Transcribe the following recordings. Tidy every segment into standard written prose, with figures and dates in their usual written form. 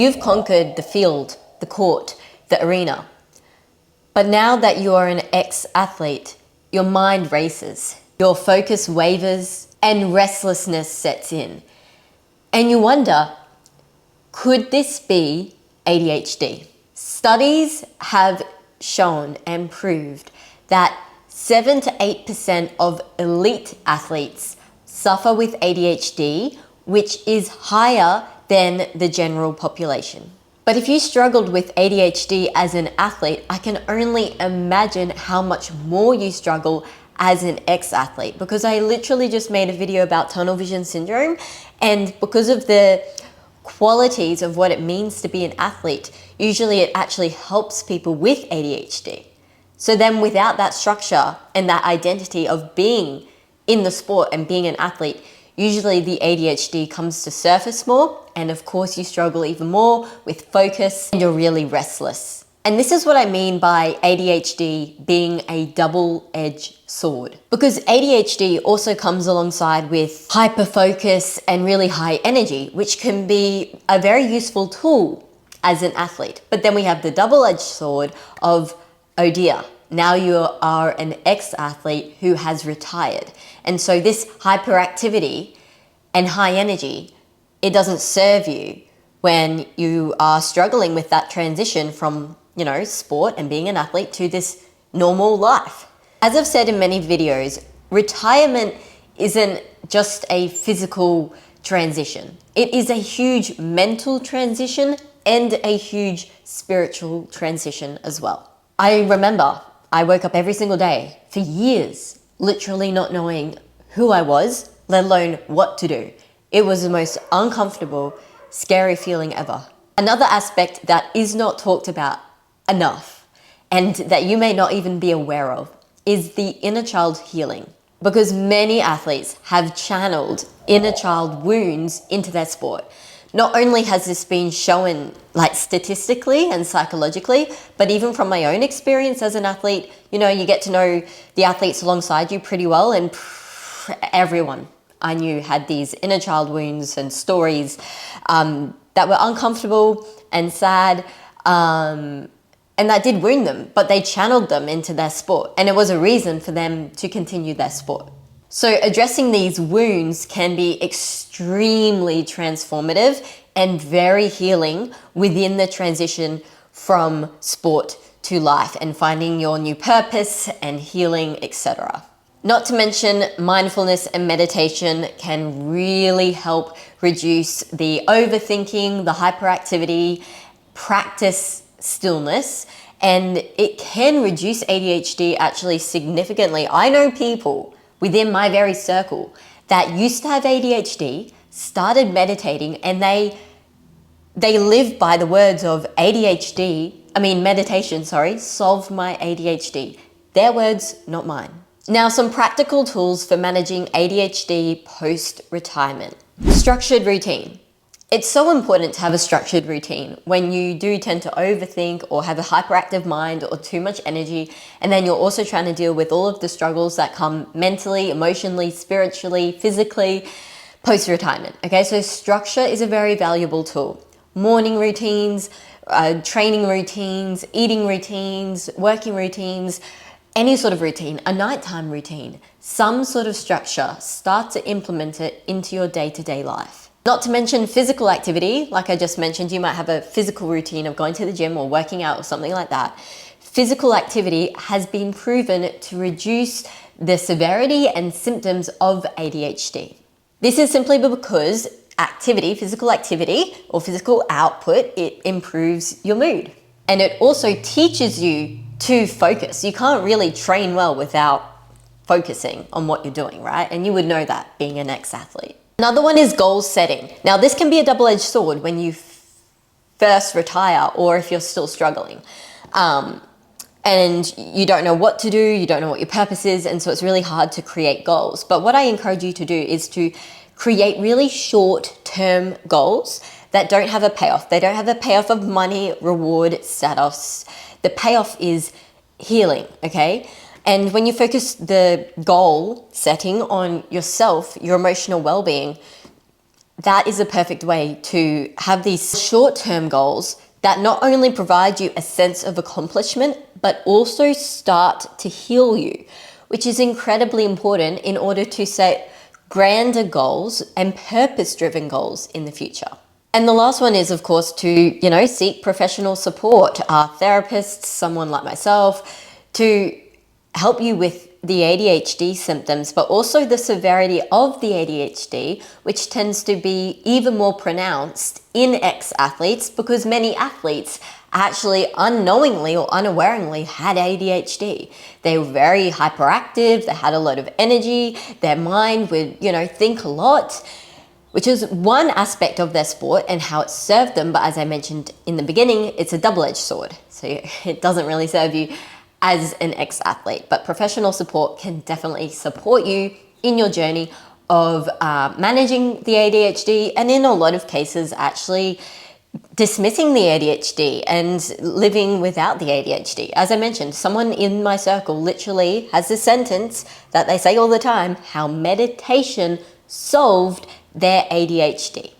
You've conquered the field, the court, the arena. But now that you are an ex-athlete, your mind races, your focus wavers, and restlessness sets in. And you wonder, could this be ADHD? Studies have shown and proved that 7 to 8% of elite athletes suffer with ADHD, which is higher than the general population. But if you struggled with ADHD as an athlete, I can only imagine how much more you struggle as an ex-athlete, because I literally just made a video about tunnel vision syndrome, and because of the qualities of what it means to be an athlete, usually it actually helps people with ADHD. So then without that structure and that identity of being in the sport and being an athlete, usually the ADHD comes to surface more, and of course you struggle even more with focus and you're really restless. And this is what I mean by ADHD being a double-edged sword. Because ADHD also comes alongside with hyperfocus and really high energy, which can be a very useful tool as an athlete. But then we have the double-edged sword of, oh dear, now you are an ex-athlete who has retired. And so this hyperactivity and high energy, it doesn't serve you when you are struggling with that transition from, sport and being an athlete to this normal life. As I've said in many videos, retirement isn't just a physical transition. It is a huge mental transition and a huge spiritual transition as well. I remember I woke up every single day for years, literally not knowing who I was, let alone what to do. It was the most uncomfortable, scary feeling ever. Another aspect that is not talked about enough, and that you may not even be aware of, is the inner child healing. Because many athletes have channeled inner child wounds into their sport. Not only has this been shown statistically and psychologically, but even from my own experience as an athlete, you get to know the athletes alongside you pretty well, and everyone I knew had these inner child wounds and stories that were uncomfortable and sad, and that did wound them, but they channeled them into their sport, and it was a reason for them to continue their sport. So addressing these wounds can be extremely transformative and very healing within the transition from sport to life and finding your new purpose and healing, etc. Not to mention, mindfulness and meditation can really help reduce the overthinking, the hyperactivity, practice stillness, and it can reduce ADHD actually significantly. I know people within my very circle that used to have ADHD, started meditating, and they live by the words of meditation, solved my ADHD. Their words, not mine. Now, some practical tools for managing ADHD post-retirement. Structured routine. It's so important to have a structured routine when you do tend to overthink or have a hyperactive mind or too much energy, and then you're also trying to deal with all of the struggles that come mentally, emotionally, spiritually, physically, post-retirement. Okay, so structure is a very valuable tool. Morning routines, training routines, eating routines, working routines, any sort of routine, a nighttime routine, some sort of structure, start to implement it into your day-to-day life. Not to mention physical activity. Like I just mentioned, you might have a physical routine of going to the gym or working out or something like that. Physical activity has been proven to reduce the severity and symptoms of ADHD. This is simply because physical activity or physical output, it improves your mood. And it also teaches you to focus. You can't really train well without focusing on what you're doing, right? And you would know that being an ex-athlete. Another one is goal setting. Now, this can be a double-edged sword when you first retire or if you're still struggling. And you don't know what to do, you don't know what your purpose is, and so it's really hard to create goals. But what I encourage you to do is to create really short-term goals that don't have a payoff. They don't have a payoff of money, reward, status. The payoff is healing, okay? And when you focus the goal setting on yourself, your emotional well-being, that is a perfect way to have these short-term goals that not only provide you a sense of accomplishment, but also start to heal you, which is incredibly important in order to set grander goals and purpose-driven goals in the future. And the last one is, of course, to, seek professional support, therapists, someone like myself, to help you with the ADHD symptoms, but also the severity of the ADHD, which tends to be even more pronounced in ex-athletes because many athletes actually unknowingly or unawareingly had ADHD. They were very hyperactive, they had a lot of energy, their mind would, think a lot, which is one aspect of their sport and how it served them. But as I mentioned in the beginning, it's a double-edged sword. So it doesn't really serve you as an ex-athlete, but professional support can definitely support you in your journey of managing the ADHD, and in a lot of cases actually dismissing the ADHD and living without the ADHD. As I mentioned, someone in my circle literally has this sentence that they say all the time, how meditation solved their ADHD.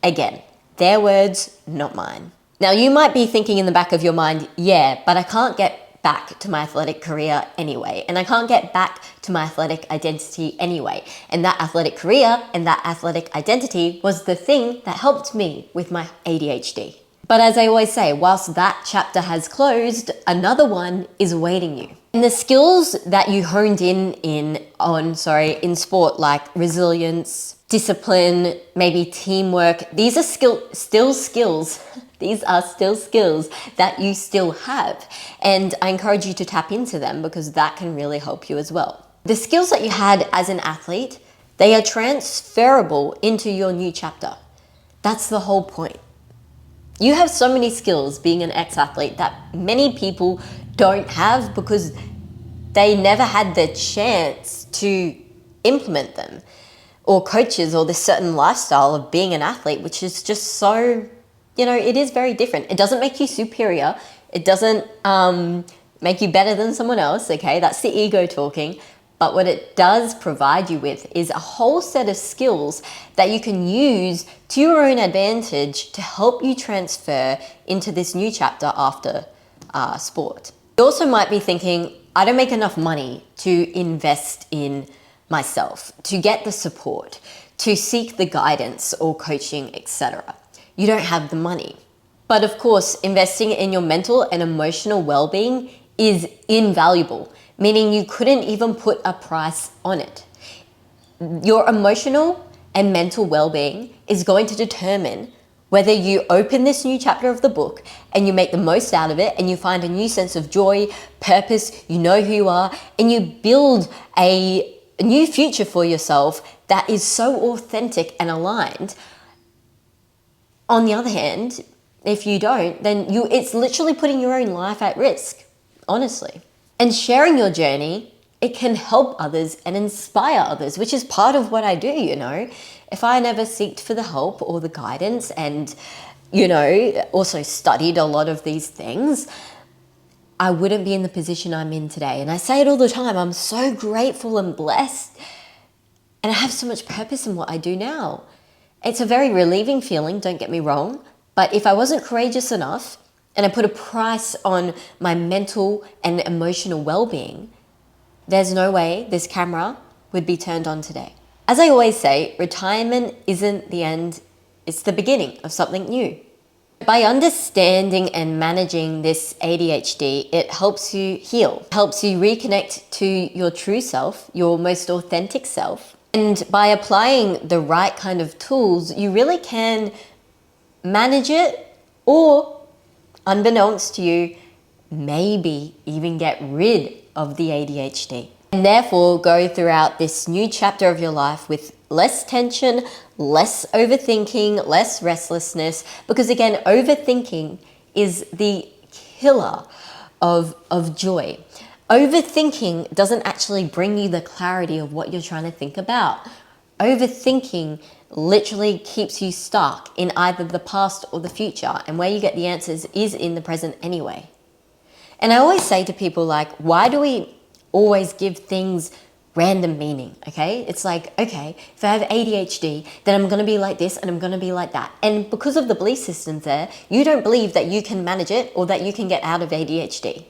Again, their words, not mine. Now, you might be thinking in the back of your mind, yeah, but I can't get back to my athletic career anyway, and I can't get back to my athletic identity anyway. And that athletic career and that athletic identity was the thing that helped me with my ADHD. But as I always say, whilst that chapter has closed, another one is awaiting you. And the skills that you honed in sport, like resilience, discipline, maybe teamwork, these are still skills. These are still skills that you still have. And I encourage you to tap into them because that can really help you as well. The skills that you had as an athlete, they are transferable into your new chapter. That's the whole point. You have so many skills being an ex-athlete that many people don't have because they never had the chance to implement them, or coaches, or this certain lifestyle of being an athlete, which is just so, it is very different. It doesn't make you superior. It doesn't make you better than someone else, okay? That's the ego talking. But what it does provide you with is a whole set of skills that you can use to your own advantage to help you transfer into this new chapter after sport. You also might be thinking, I don't make enough money to invest in myself, to get the support, to seek the guidance or coaching, etc. You don't have the money. But of course, investing in your mental and emotional well-being is invaluable, meaning you couldn't even put a price on it. Your emotional and mental well-being is going to determine whether you open this new chapter of the book and you make the most out of it and you find a new sense of joy, purpose, you know who you are, and you build a new future for yourself that is so authentic and aligned. On the other hand, if you don't, then it's literally putting your own life at risk, honestly. And sharing your journey, it can help others and inspire others, which is part of what I do, If I never sought for the help or the guidance and, also studied a lot of these things, I wouldn't be in the position I'm in today. And I say it all the time, I'm so grateful and blessed. And I have so much purpose in what I do now. It's a very relieving feeling, don't get me wrong. But if I wasn't courageous enough and I put a price on my mental and emotional well-being, there's no way this camera would be turned on today. As I always say, retirement isn't the end, it's the beginning of something new. By understanding and managing this ADHD, it helps you heal, helps you reconnect to your true self, your most authentic self. And by applying the right kind of tools, you really can manage it, or unbeknownst to you, maybe even get rid of the ADHD. And therefore go throughout this new chapter of your life with less tension, less overthinking, less restlessness, because again, overthinking is the killer of joy. Overthinking doesn't actually bring you the clarity of what you're trying to think about. Overthinking literally keeps you stuck in either the past or the future, and where you get the answers is in the present anyway. And I always say to people, why do we always give things random meaning, okay? It's like, okay, if I have ADHD, then I'm gonna be like this and I'm gonna be like that. And because of the belief systems there, you don't believe that you can manage it or that you can get out of ADHD,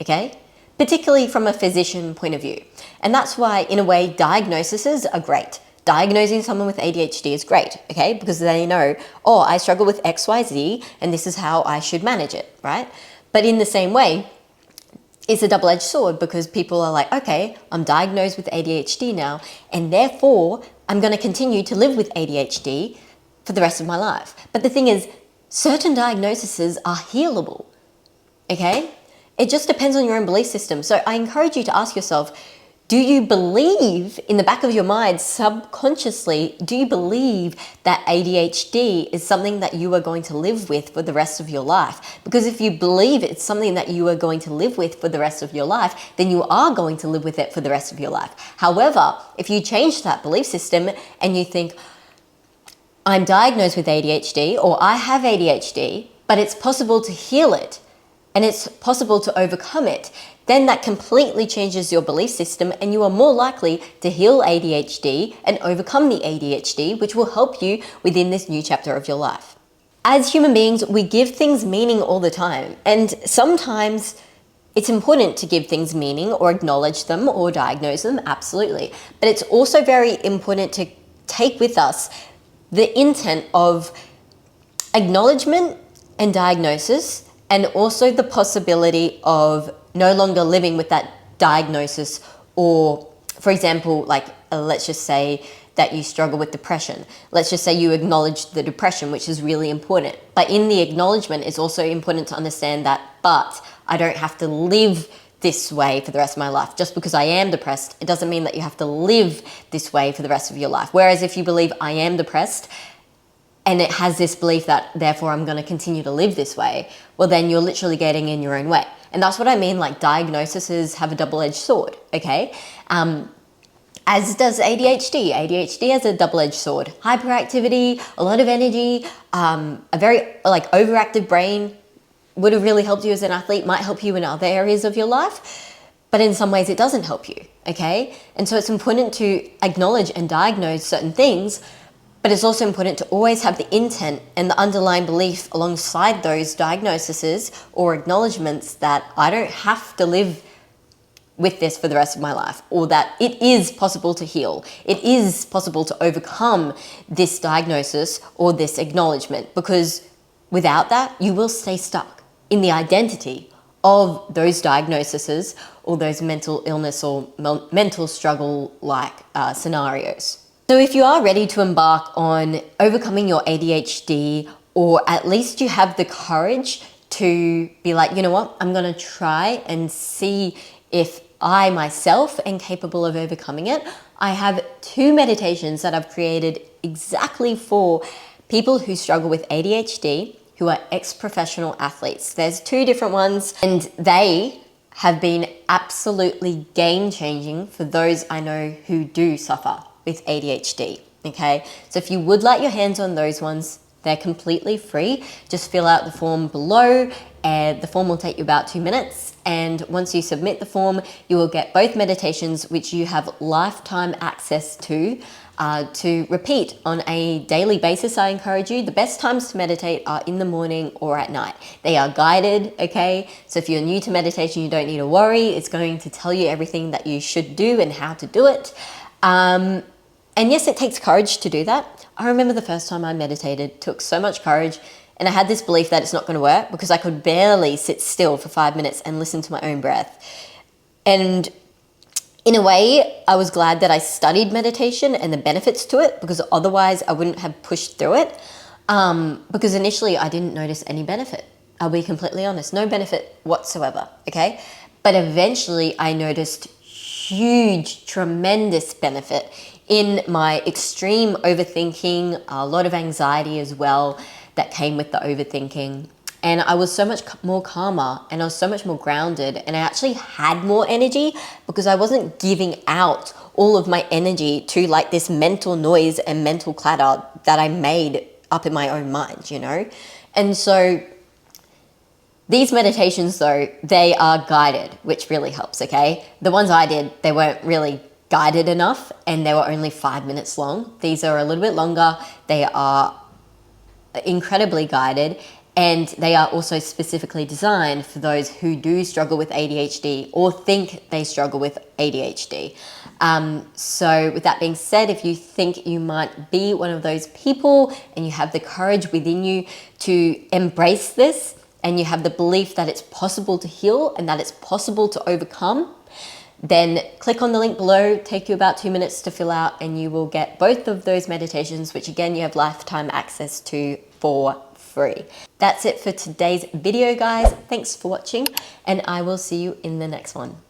okay? Particularly from a physician point of view. And that's why, in a way, diagnoses are great. Diagnosing someone with ADHD is great, okay? Because they know, oh, I struggle with XYZ and this is how I should manage it, right? But in the same way, it's a double-edged sword because people are like, okay, I'm diagnosed with ADHD now, and therefore I'm going to continue to live with ADHD for the rest of my life. But the thing is, certain diagnoses are healable, okay? It just depends on your own belief system. So I encourage you to ask yourself, do you believe in the back of your mind subconsciously, do you believe that ADHD is something that you are going to live with for the rest of your life? Because if you believe it's something that you are going to live with for the rest of your life, then you are going to live with it for the rest of your life. However, if you change that belief system and you think, I'm diagnosed with ADHD or I have ADHD, but it's possible to heal it and it's possible to overcome it, then that completely changes your belief system and you are more likely to heal ADHD and overcome the ADHD, which will help you within this new chapter of your life. As human beings, we give things meaning all the time, and sometimes it's important to give things meaning or acknowledge them or diagnose them, absolutely. But it's also very important to take with us the intent of acknowledgement and diagnosis, and also the possibility of no longer living with that diagnosis, or for example, like let's just say that you struggle with depression. Let's just say you acknowledge the depression, which is really important. But in the acknowledgement, it's also important to understand that, but I don't have to live this way for the rest of my life. Just because I am depressed, it doesn't mean that you have to live this way for the rest of your life. Whereas if you believe I am depressed, and it has this belief that therefore I'm going to continue to live this way, well then you're literally getting in your own way. And that's what I mean, like diagnoses have a double-edged sword, okay? As does ADHD. ADHD has a double-edged sword. Hyperactivity, a lot of energy, a very overactive brain would have really helped you as an athlete, might help you in other areas of your life, but in some ways it doesn't help you, okay? And so it's important to acknowledge and diagnose certain things, but it's also important to always have the intent and the underlying belief alongside those diagnoses or acknowledgements that I don't have to live with this for the rest of my life, or that it is possible to heal. It is possible to overcome this diagnosis or this acknowledgement, because without that, you will stay stuck in the identity of those diagnoses or those mental illness or mental struggle-like scenarios. So if you are ready to embark on overcoming your ADHD, or at least you have the courage to be like, you know what, I'm going to try and see if I myself am capable of overcoming it, I have 2 meditations that I've created exactly for people who struggle with ADHD, who are ex-professional athletes. There's 2 different ones, and they have been absolutely game-changing for those I know who do suffer with ADHD, okay? So if you would like your hands on those ones, they're completely free. Just fill out the form below, and the form will take you about 2 minutes. And once you submit the form, you will get both meditations, which you have lifetime access to repeat on a daily basis. I encourage you. The best times to meditate are in the morning or at night. They are guided, okay? So if you're new to meditation, you don't need to worry. It's going to tell you everything that you should do and how to do it. And yes, it takes courage to do that. I remember the first time I meditated, it took so much courage, and I had this belief that it's not going to work because I could barely sit still for 5 minutes and listen to my own breath. And in a way, I was glad that I studied meditation and the benefits to it, because otherwise I wouldn't have pushed through it. Because initially I didn't notice any benefit. I'll be completely honest, no benefit whatsoever, okay? But eventually I noticed huge, tremendous benefit in my extreme overthinking, a lot of anxiety as well that came with the overthinking. And I was so much more calmer, and I was so much more grounded, and I actually had more energy because I wasn't giving out all of my energy to like this mental noise and mental clatter that I made up in my own mind, you know? And so these meditations though, they are guided, which really helps, okay? The ones I did, they weren't really guided enough, and they were only 5 minutes long. These are a little bit longer. They are incredibly guided, and they are also specifically designed for those who do struggle with ADHD or think they struggle with ADHD. So with that being said, if you think you might be one of those people and you have the courage within you to embrace this, and you have the belief that it's possible to heal and that it's possible to overcome, then click on the link below, take you about 2 minutes to fill out, and you will get both of those meditations, which again, you have lifetime access to for free. That's it for today's video, guys. Thanks for watching, and I will see you in the next one.